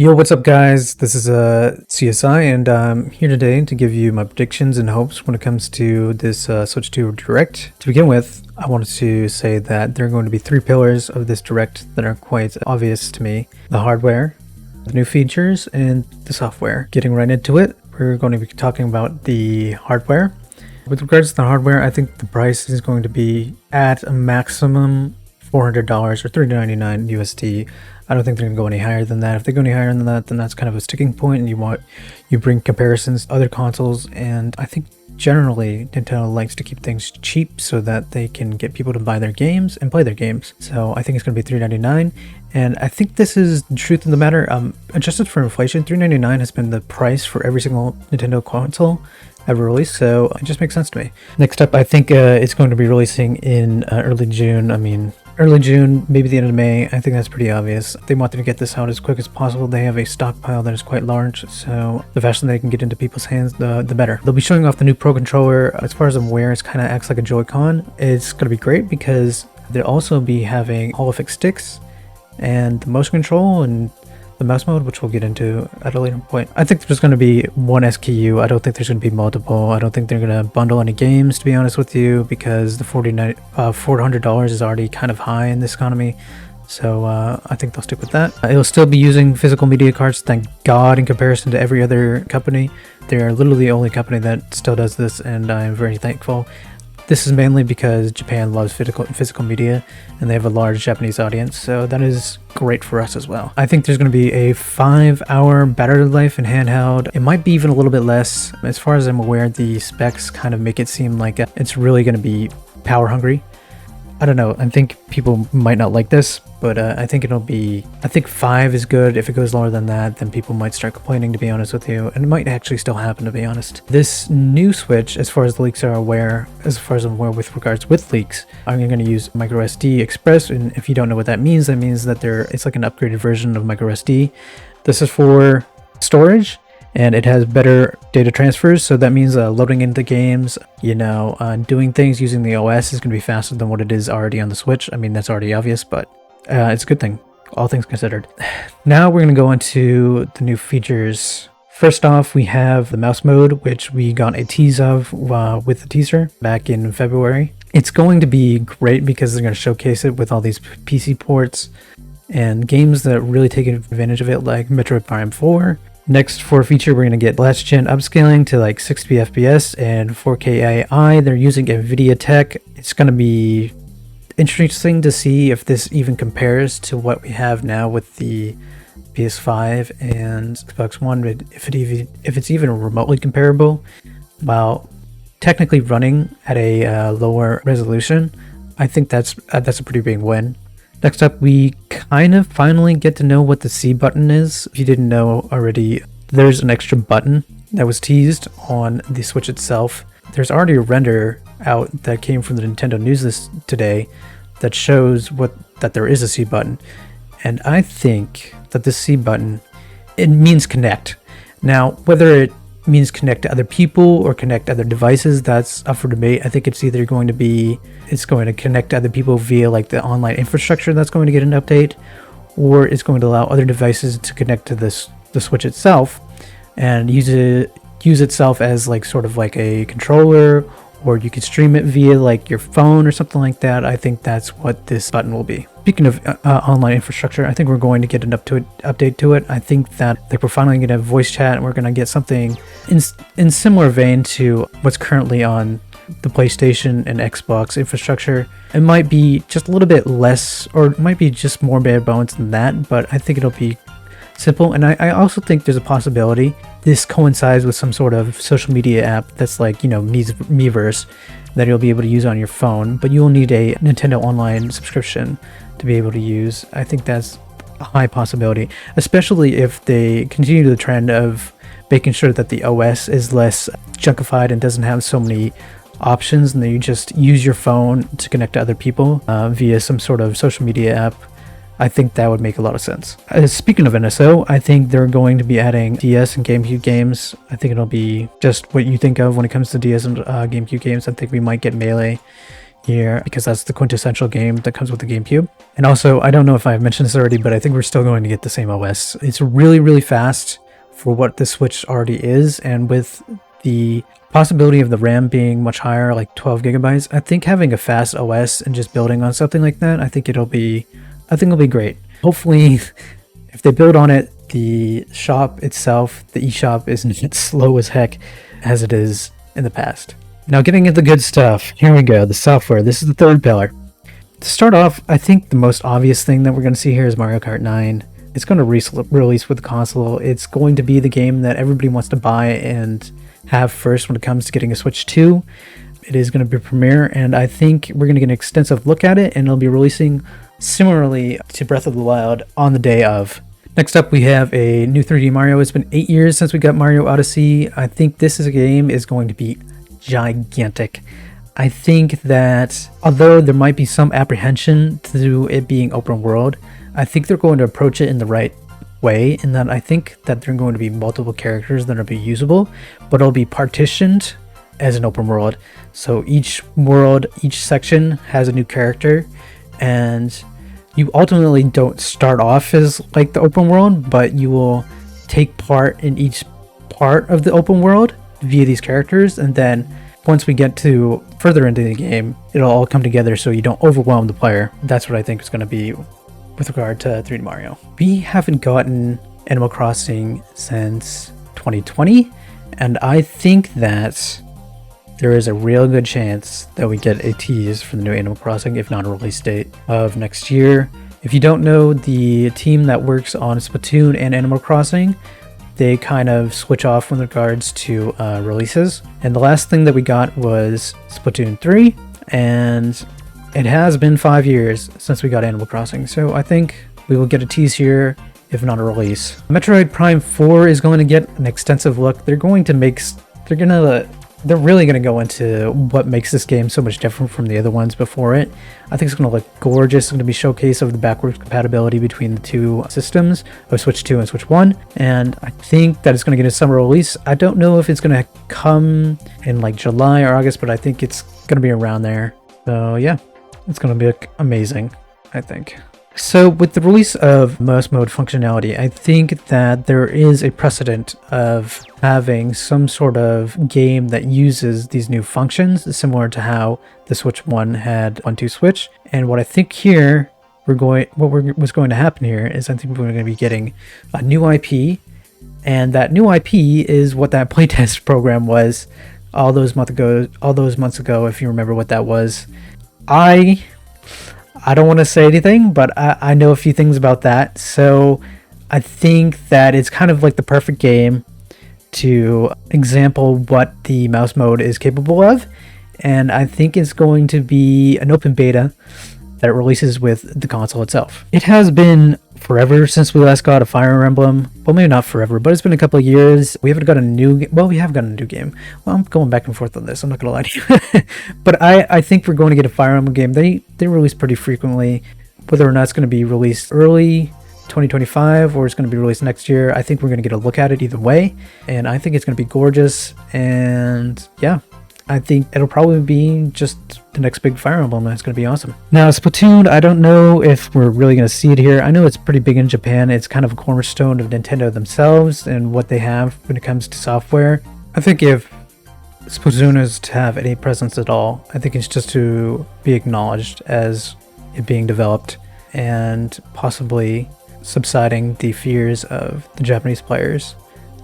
Yo, what's up, guys? This is CSI, and I'm here today to give you my predictions and hopes when it comes to this Switch 2 Direct. To begin with, I wanted to say that there are going to be three pillars of this Direct that are quite obvious to me: the hardware, the new features, and the software. Getting right into it, we're going to be talking about the hardware. With regards to the hardware, I think the price is going to be at a maximum $400 or $399 USD. I don't think they're going to go any higher than that. If they go any higher than that, then that's kind of a sticking point, and you bring comparisons to other consoles. And I think generally Nintendo likes to keep things cheap so that they can get people to buy their games and play their games. So I think it's going to be $399, and I think this is the truth of the matter. Adjusted for inflation, $399 has been the price for every single Nintendo console ever released, so it just makes sense to me. Next up, I think it's going to be releasing in early June. Early June, maybe the end of May. I think that's pretty obvious. They wanted to get this out as quick as possible. They have a stockpile that is quite large, so the faster they can get into people's hands, the better. They'll be showing off the new Pro Controller. As far as I'm aware, it kind of acts like a Joy-Con. It's going to be great because they'll also be having holophonic sticks and the motion control and the mouse mode, which we'll get into at a later point. I think there's going to be one SKU. I don't think there's going to be multiple. I don't think they're going to bundle any games, to be honest with you, because the $400 is already kind of high in this economy. So I think they'll stick with that. It'll still be using physical media cards, thank God, in comparison to every other company. They're literally the only company that still does this, and I'm very thankful. This is mainly because Japan loves physical media, and they have a large Japanese audience, so that is great for us as well. I think there's going to be a 5-hour battery life in handheld. It might be even a little bit less. As far as I'm aware, the specs kind of make it seem like it's really going to be power hungry. I don't know. I think people might not like this, but I think 5 is good. If it goes lower than that, then people might start complaining, to be honest with you, and it might actually still happen, to be honest. This new Switch, as far as the leaks are aware, as far as I'm aware with regards with leaks, I'm going to use microSD Express, and if you don't know what that means that it's like an upgraded version of microSD. This is for storage, and it has better data transfers, so that means loading into games, doing things using the OS is going to be faster than what it is already on the Switch. I mean, that's already obvious, but it's a good thing, all things considered. Now we're going to go into the new features. First off, we have the mouse mode, which we got a tease of with the teaser back in February. It's going to be great because they're going to showcase it with all these PC ports and games that really take advantage of it, like Metroid Prime 4. Next, for a feature, we're going to get last gen upscaling to like 60 FPS and 4K AI. They're using NVIDIA tech. It's going to be interesting to see if this even compares to what we have now with the PS5 and Xbox One, if it's even remotely comparable, while technically running at a lower resolution. I think that's a pretty big win. Next up, we kind of finally get to know what the C button is. If you didn't know already, there's an extra button that was teased on the Switch itself. There's already a render out that came from the Nintendo News today that shows that there is a C button. And I think that this C button, it means connect. Now, whether it means connect to other people or connect to other devices, that's up for debate. I think it's either going to connect to other people via like the online infrastructure that's going to get an update, or it's going to allow other devices to connect to the Switch itself and use itself as like sort of like a controller, or you could stream it via like your phone or something like that. I think that's what this button will be. Speaking of online infrastructure, I think we're going to get an update to it. I think that we're finally going to have voice chat, and we're going to get something in similar vein to what's currently on the PlayStation and Xbox infrastructure. It might be just a little bit less, or it might be just more bare bones than that, but I think it'll be simple. And I also think there's a possibility this coincides with some sort of social media app that's like, Miiverse, that you'll be able to use on your phone, but you'll need a Nintendo Online subscription to be able to use. I think that's a high possibility, especially if they continue the trend of making sure that the OS is less junkified and doesn't have so many options, and then you just use your phone to connect to other people via some sort of social media app. I think that would make a lot of sense. Speaking of NSO, I think they're going to be adding DS and GameCube games. I think it'll be just what you think of when it comes to DS and GameCube games. I think we might get Melee here because that's the quintessential game that comes with the GameCube. And also, I don't know if I've mentioned this already, but I think we're still going to get the same OS. It's really, really fast for what the Switch already is, and with the possibility of the RAM being much higher, like 12 gigabytes, I think having a fast OS and just building on something like that, I think it'll be great. Hopefully, if they build on it, the shop itself, the eShop, isn't slow as heck as it is in the past. Now, getting into the good stuff, here we go, the software. This is the third pillar. To start off, I think the most obvious thing that we're going to see here is Mario Kart 9. It's going to release with the console. It's going to be the game that everybody wants to buy and have first when it comes to getting a Switch 2. It is going to be premiere, and I think we're going to get an extensive look at it, and it'll be releasing similarly to Breath of the Wild on the day of. Next up, we have a new 3D Mario. It's been 8 years since we got Mario Odyssey. I think this game is going to be gigantic. I think that although there might be some apprehension to it being open world, I think they're going to approach it in the right way, in that I think that there are going to be multiple characters that will be usable, but it'll be partitioned as an open world. So each world, each section has a new character, and you ultimately don't start off as like the open world, but you will take part in each part of the open world via these characters, and then once we get to further into the game, it'll all come together so you don't overwhelm the player. That's what I think is going to be with regard to 3D Mario. We haven't gotten Animal Crossing since 2020, and I think that there is a real good chance that we get a tease for the new Animal Crossing, if not a release date of next year. If you don't know, the team that works on Splatoon and Animal Crossing, they kind of switch off with regards to releases. And the last thing that we got was Splatoon 3, and it has been 5 years since we got Animal Crossing, so I think we will get a tease here, if not a release. Metroid Prime 4 is going to get an extensive look. They're really going to go into what makes this game so much different from the other ones before it. I think it's going to look gorgeous. It's going to be a showcase of the backwards compatibility between the two systems of Switch 2 and Switch 1. And I think that it's going to get a summer release. I don't know if it's going to come in like July or August, but I think it's going to be around there. So yeah, it's going to be amazing, I think. So with the release of mouse mode functionality, I think that there is a precedent of having some sort of game that uses these new functions, similar to how the Switch 1 had 1-2 switch. And what I think here, what's going to happen here is I think we're going to be getting a new IP, and that new IP is what that playtest program was all those months ago, if you remember what that was. I don't want to say anything, but I know a few things about that. So I think that it's kind of like the perfect game to example what the mouse mode is capable of. And I think it's going to be an open beta that releases with the console itself. It has been forever since we last got a Fire Emblem. Well, maybe not forever, but it's been a couple of years. We haven't got a new game. Well, we have gotten a new game. Well, I'm going back and forth on this. I'm not going to lie to you. But I think we're going to get a Fire Emblem game. They release pretty frequently. Whether or not it's going to be released early 2025 or it's going to be released next year, I think we're going to get a look at it either way. And I think it's going to be gorgeous. And yeah, I think it'll probably be just the next big Fire Emblem, and it's going to be awesome. Now, Splatoon, I don't know if we're really going to see it here. I know it's pretty big in Japan. It's kind of a cornerstone of Nintendo themselves and what they have when it comes to software. I think if Splatoon is to have any presence at all, I think it's just to be acknowledged as it being developed and possibly subsiding the fears of the Japanese players.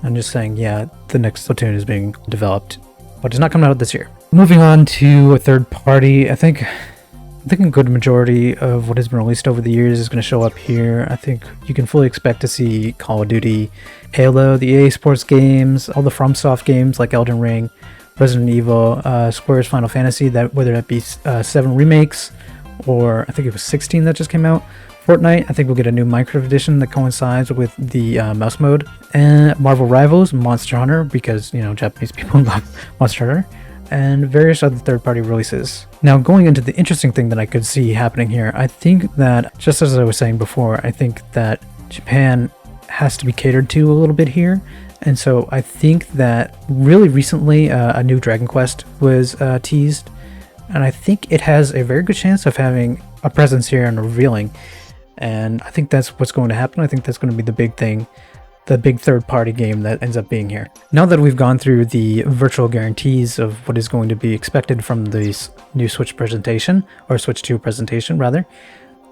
I'm just saying, yeah, the next Splatoon is being developed, but it's not coming out this year. Moving on to a third party, I think a good majority of what has been released over the years is going to show up here. I think you can fully expect to see Call of Duty, Halo, the EA Sports games, all the FromSoft games like Elden Ring, Resident Evil, Square's Final Fantasy, that whether that be 7 remakes or I think it was 16 that just came out. Fortnite, I think we'll get a new Minecraft edition that coincides with the mouse mode. And Marvel Rivals, Monster Hunter, because, you know, Japanese people love Monster Hunter. And various other third-party releases. Now, going into the interesting thing that I could see happening here, I think that, just as I was saying before, I think that Japan has to be catered to a little bit here. And so I think that really recently a new Dragon Quest was teased and I think it has a very good chance of having a presence here and revealing. And I think that's what's going to happen. I think that's going to be the big thing, the big third-party game that ends up being here. Now that we've gone through the virtual guarantees of what is going to be expected from the new Switch presentation, or Switch 2 presentation rather,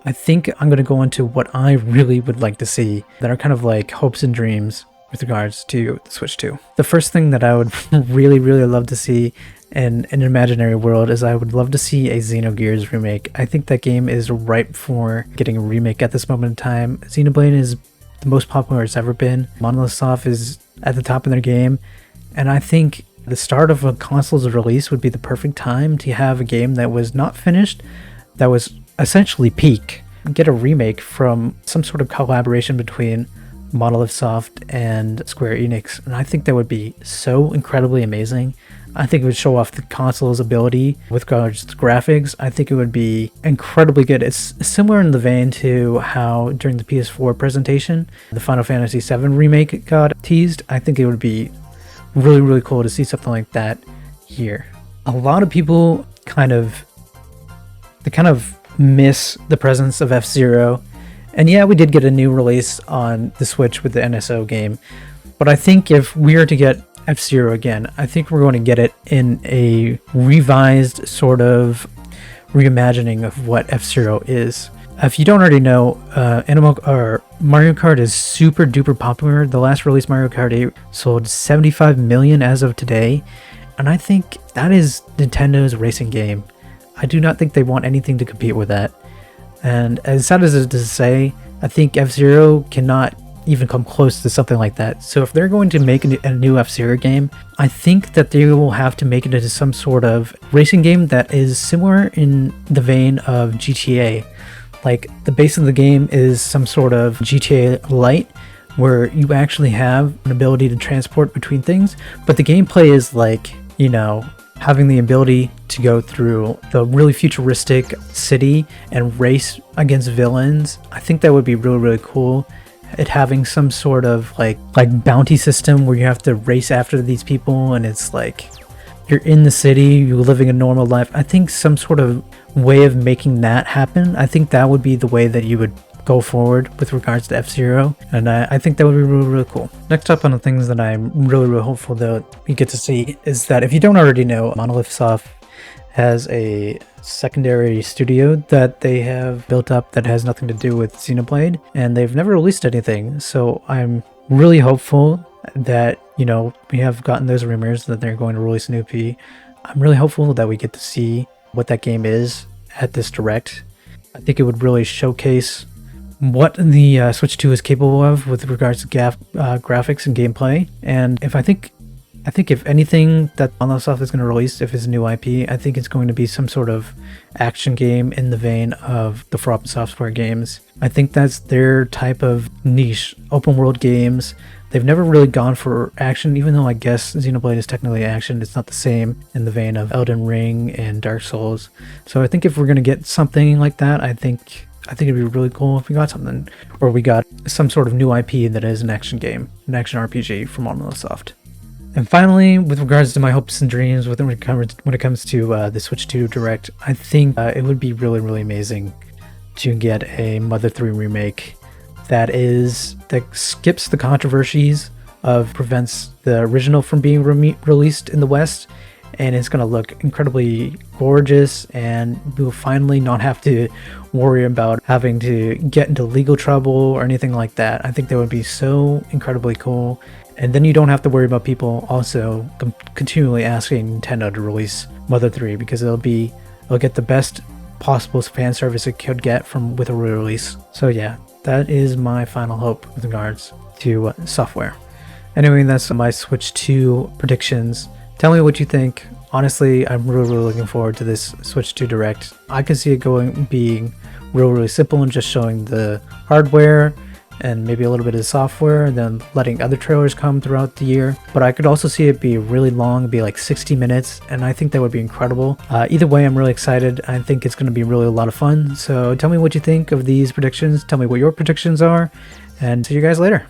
I think I'm going to go into what I really would like to see that are kind of like hopes and dreams with regards to the Switch 2. The first thing that I would really love to see in an imaginary world is I would love to see a Xenogears remake. I think that game is ripe for getting a remake at this moment in time. Xenoblade is the most popular it's ever been. Monolith Soft is at the top of their game, and I think the start of a console's release would be the perfect time to have a game that was not finished, that was essentially peak, get a remake from some sort of collaboration between Monolith Soft and Square Enix, and I think that would be so incredibly amazing. I think it would show off the console's ability with regards to graphics. I think it would be incredibly good. It's similar in the vein to how during the PS4 presentation, the Final Fantasy VII remake got teased. I think it would be really cool to see something like that here. A lot of people kind of miss the presence of F-Zero. And yeah, we did get a new release on the Switch with the NSO game, but I think if we are to get F-Zero again, I think we're going to get it in a revised sort of reimagining of what F-Zero is. If you don't already know, Mario Kart is super duper popular. The last release Mario Kart 8 sold 75 million as of today, and I think that is Nintendo's racing game. I do not think they want anything to compete with that. And as sad as it is to say, I think F-Zero cannot even come close to something like that. So if they're going to make a new F-Zero game, I think that they will have to make it into some sort of racing game that is similar in the vein of GTA. Like, the base of the game is some sort of GTA Lite, where you actually have an ability to transport between things, but the gameplay is like, you know, having the ability to go through the really futuristic city and race against villains. I think that would be really cool. It having some sort of like bounty system where you have to race after these people, and it's like you're in the city, you're living a normal life. I think some sort of way of making that happen, I think that would be the way that you would go forward with regards to F-Zero, and I think that would be really cool. Next up on the things that I'm really hopeful that we get to see is that if you don't already know, Monolith Soft has a secondary studio that they have built up that has nothing to do with Xenoblade, and they've never released anything. So I'm really hopeful that, you know, we have gotten those rumors that they're going to release an EP. I'm really hopeful that we get to see what that game is at this Direct. I think it would really showcase what the Switch 2 is capable of with regards to graphics and gameplay. And I think if anything that Monolith Soft is going to release, if it's a new IP, I think it's going to be some sort of action game in the vein of the From Software games. I think that's their type of niche, open world games. They've never really gone for action, even though I guess Xenoblade is technically action. It's not the same in the vein of Elden Ring and Dark Souls. So I think if we're going to get something like that, I think it'd be really cool if we got something, or we got some sort of new IP that is an action game, an action RPG from Monolith Soft. And finally, with regards to my hopes and dreams when it comes to the Switch 2 Direct, I think it would be really amazing to get a Mother 3 remake that skips the controversies prevents the original from being released in the West, and it's going to look incredibly gorgeous, and we'll finally not have to worry about having to get into legal trouble or anything like that. I think that would be so incredibly cool. And then you don't have to worry about people also continually asking Nintendo to release Mother 3, because it'll get the best possible fan service it could get with a re-release. So yeah, that is my final hope with regards to software. Anyway, that's my Switch 2 predictions. Tell me what you think. Honestly, I'm really looking forward to this Switch 2 Direct. I can see it being really simple and just showing the hardware and maybe a little bit of software, and then letting other trailers come throughout the year. But I could also see it be really long, be like 60 minutes, and I think that would be incredible. Either way, I'm really excited. I think it's going to be really a lot of fun. So tell me what you think of these predictions. Tell me what your predictions are, and see you guys later.